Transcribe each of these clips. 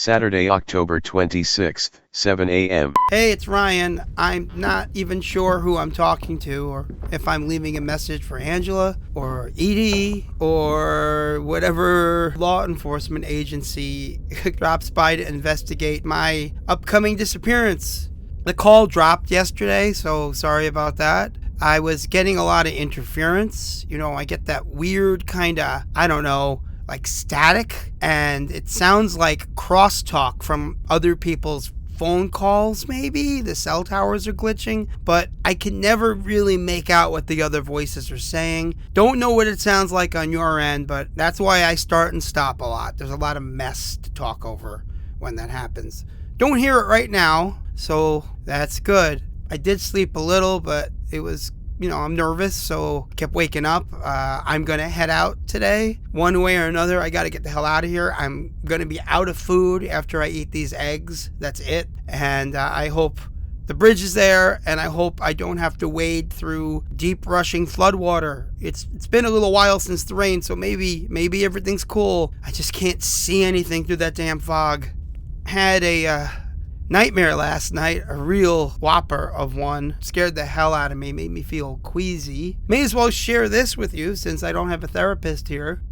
Saturday, October 26th, 7 a.m. Hey, it's Ryan. I'm not even sure who I'm talking to or if I'm leaving a message for Angela or Edie or whatever law enforcement agency drops by to investigate my upcoming disappearance. The call dropped yesterday, so sorry about that. I was getting a lot of interference. You know, I get that weird kind of, like static, and it sounds like crosstalk from other people's phone calls, maybe. The cell towers are glitching, but I can never really make out what the other voices are saying. Don't know what it sounds like on your end, but that's why I start and stop a lot. There's a lot of mess to talk over when that happens. Don't hear it right now, so that's good. I did sleep a little, but it was, I'm nervous, so kept waking up. I'm going to head out today. One way or another, I got to get the hell out of here. I'm going to be out of food after I eat these eggs. That's it. And I hope the bridge is there, and I hope I don't have to wade through deep rushing floodwater. It's been a little while since the rain, so maybe everything's cool. I just can't see anything through that damn fog. Had a nightmare last night, a real whopper of one. Scared the hell out of me, made me feel queasy. May as well share this with you since I don't have a therapist here.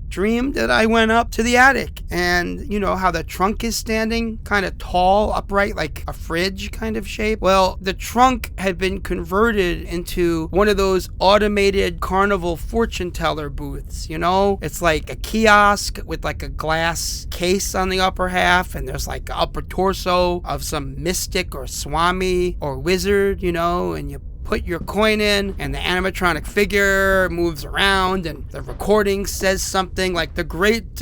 Dreamed that I went up to the attic, and you know how the trunk is standing kind of tall, upright, like a fridge kind of shape? Well, the trunk had been converted into one of those automated carnival fortune teller booths, It's like a kiosk with like a glass case on the upper half, and there's like an upper torso of some mystic or swami or wizard, and you put your coin in, and the animatronic figure moves around, and the recording says something like the great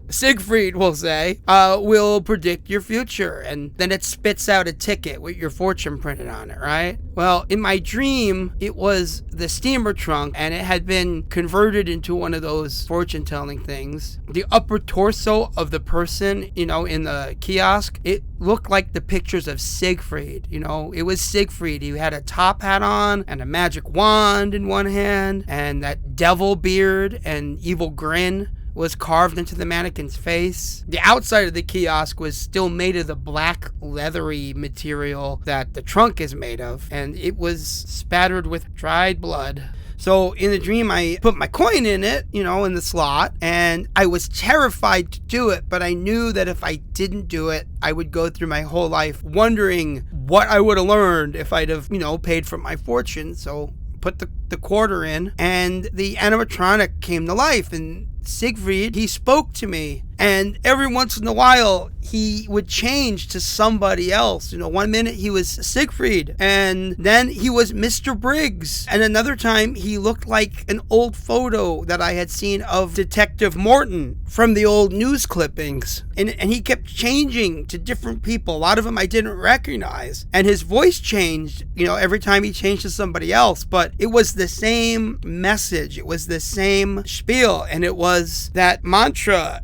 Siegfried will say, will predict your future, and then it spits out a ticket with your fortune printed on it, right? Well, in my dream, it was the steamer trunk, and it had been converted into one of those fortune-telling things. The upper torso of the person, in the kiosk, it looked like the pictures of Siegfried. It was Siegfried. He had a top hat on and a magic wand in one hand, and that devil beard and evil grin was carved into the mannequin's face. The outside of the kiosk was still made of the black leathery material that the trunk is made of, and it was spattered with dried blood. So in the dream, I put my coin in it, in the slot, and I was terrified to do it, but I knew that if I didn't do it, I would go through my whole life wondering what I would have learned if I'd have, paid for my fortune. So put the quarter in, and the animatronic came to life, and Siegfried, he spoke to me, and every once in a while he would change to somebody else. 1 minute he was Siegfried, and then he was Mr. Briggs, and another time he looked like an old photo that I had seen of Detective Morton from the old news clippings, and he kept changing to different people. A lot of them I didn't recognize, and his voice changed every time he changed to somebody else, but it was the same message, it was the same spiel, and it was that mantra,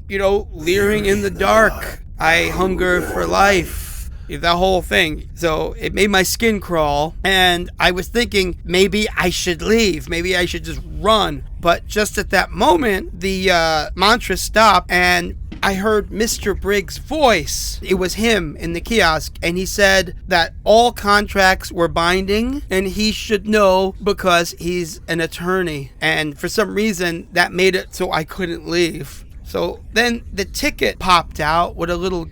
leering in the dark, I hunger for life, the whole thing. So it made my skin crawl, and I was thinking maybe I should leave, maybe I should just run. But just at that moment, the mantra stopped, and I heard Mr. Briggs' voice. It was him in the kiosk, and he said that all contracts were binding, and he should know because he's an attorney. And for some reason, that made it so I couldn't leave. So then the ticket popped out with a little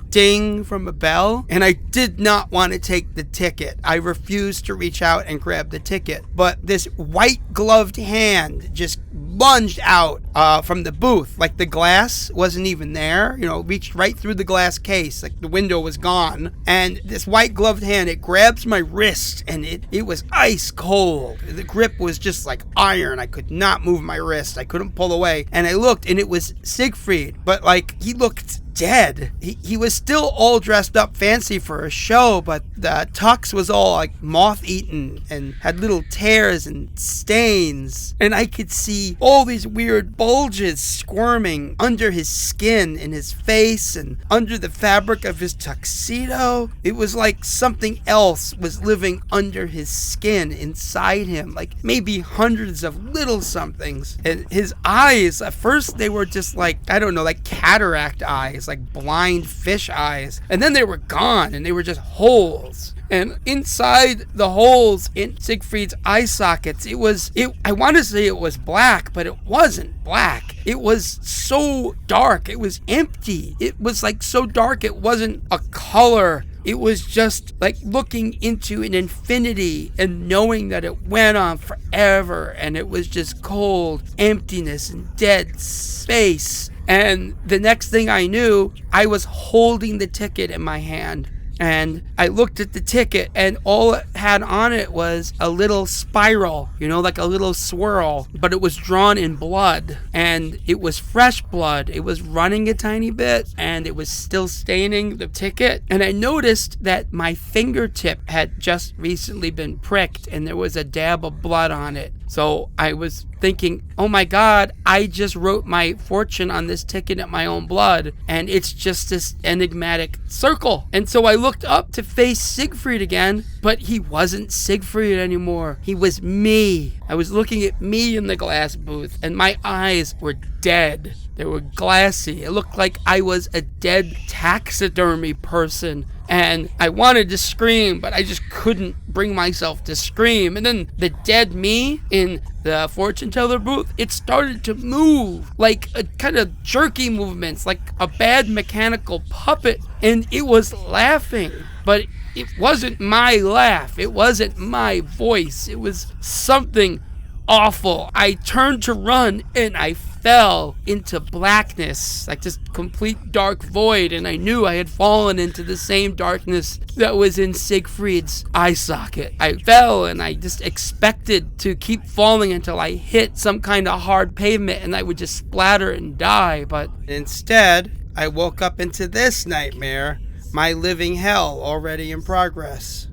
ding from a bell, and I did not want to take the ticket. I refused to reach out and grab the ticket, but this white gloved hand just lunged out from the booth, like the glass wasn't even there, reached right through the glass case, like the window was gone, and this white gloved hand, it grabs my wrist, and it was ice cold. The grip was just like iron. I could not move my wrist. I couldn't pull away, and I looked, and it was Siegfried, but he looked dead. He was still all dressed up fancy for a show, but the tux was all like moth-eaten and had little tears and stains, and I could see all these weird bulges squirming under his skin, in his face, and under the fabric of his tuxedo. It was like something else was living under his skin, inside him, like maybe hundreds of little somethings. And his eyes, at first they were just like, I don't know, like cataract eyes, eyes, like blind fish eyes. And then they were gone, and they were just holes. And inside the holes in Siegfried's eye sockets, I want to say it was black, but it wasn't black. It was so dark. It was empty. It was like so dark it wasn't a color. It was just like looking into an infinity and knowing that it went on forever, and it was just cold emptiness and dead space. And the next thing I knew, I was holding the ticket in my hand. And I looked at the ticket, and all it had on it was a little spiral, like a little swirl, but it was drawn in blood, and it was fresh blood. It was running a tiny bit, and it was still staining the ticket. And I noticed that my fingertip had just recently been pricked, and there was a dab of blood on it. So I was thinking, oh my God, I just wrote my fortune on this ticket in my own blood, and it's just this enigmatic circle. And so I looked up to face Siegfried again, but he wasn't Siegfried anymore. He was me. I was looking at me in the glass booth, and my eyes were dead. They were glassy. It looked like I was a dead taxidermy person. And I wanted to scream, but I just couldn't bring myself to scream. And then the dead me in the fortune teller booth, it started to move like a kind of jerky movements, like a bad mechanical puppet. And it was laughing, but it wasn't my laugh. It wasn't my voice. It was something awful. I turned to run, and I fell into blackness, like this complete dark void, and I knew I had fallen into the same darkness that was in Siegfried's eye socket. I fell, and I just expected to keep falling until I hit some kind of hard pavement, and I would just splatter and die, but instead, I woke up into this nightmare, my living hell already in progress.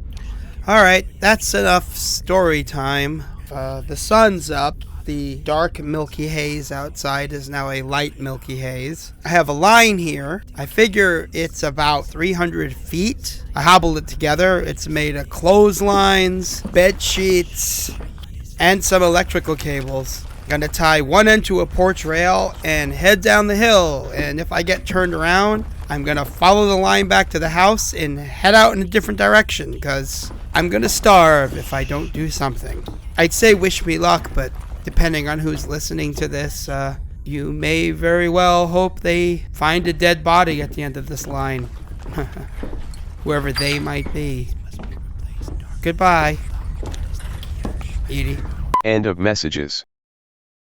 Alright, that's enough story time. The sun's up. The dark milky haze outside is now a light milky haze. I have a line here. I figure it's about 300 feet. I hobbled it together. It's made of clotheslines, bed sheets, and some electrical cables. I'm gonna tie one end to a porch rail and head down the hill. And if I get turned around, I'm gonna follow the line back to the house and head out in a different direction, because I'm gonna starve if I don't do something. I'd say wish me luck, but depending on who's listening to this, you may very well hope they find a dead body at the end of this line. Whoever they might be. Goodbye. Edie. End of messages.